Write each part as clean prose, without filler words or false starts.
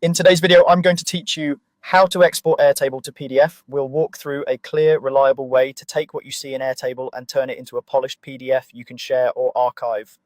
In today's video, I'm going to teach you how to export Airtable to PDF. We'll walk through a clear, reliable way to take what you see in Airtable and turn it into a polished PDF you can share or archive.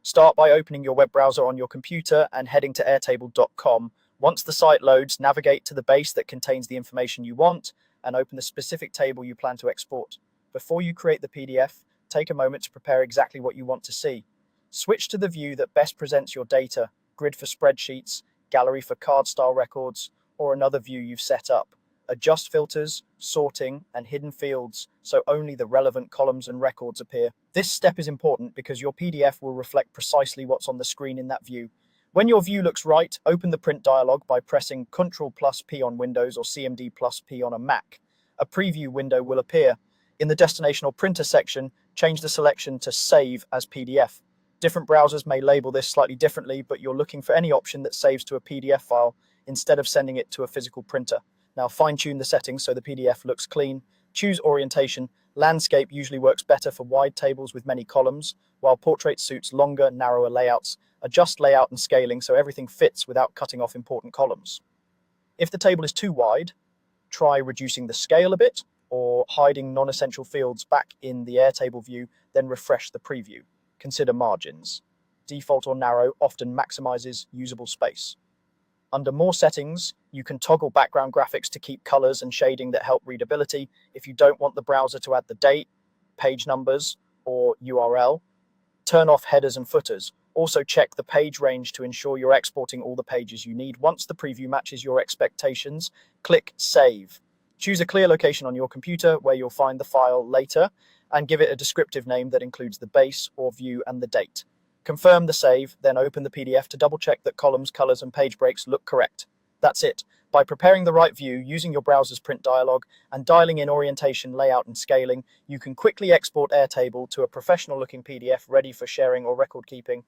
Start by opening your web browser on your computer and heading to airtable.com. Once the site loads, navigate to the base that contains the information you want and open the specific table you plan to export. Before you create the PDF, take a moment to prepare exactly what you want to see. Switch to the view that best presents your data, grid for spreadsheets, gallery for card style records, or another view you've set up. Adjust filters, sorting, and hidden fields so only the relevant columns and records appear. This step is important because your PDF will reflect precisely what's on the screen in that view. When your view looks right, open the print dialog by pressing Ctrl+P on Windows or CMD+P on a Mac. A preview window will appear. In the destination or printer section, change the selection to Save as PDF. Different browsers may label this slightly differently, but you're looking for any option that saves to a PDF file instead of sending it to a physical printer. Now fine-tune the settings so the PDF looks clean. Choose orientation. Landscape usually works better for wide tables with many columns, while portrait suits longer, narrower layouts. Adjust layout and scaling so everything fits without cutting off important columns. If the table is too wide, try reducing the scale a bit or hiding non-essential fields back in the Airtable view, then refresh the preview. Consider margins. Default or narrow often maximizes usable space. Under More Settings, you can toggle background graphics to keep colors and shading that help readability. If you don't want the browser to add the date, page numbers, or URL, turn off headers and footers. Also check the page range to ensure you're exporting all the pages you need. Once the preview matches your expectations, click Save. Choose a clear location on your computer where you'll find the file later and give it a descriptive name that includes the base or view and the date. Confirm the save, then open the PDF to double-check that columns, colors, and page breaks look correct. That's it. By preparing the right view, using your browser's print dialog, and dialing in orientation, layout, and scaling, you can quickly export Airtable to a professional-looking PDF ready for sharing or record keeping.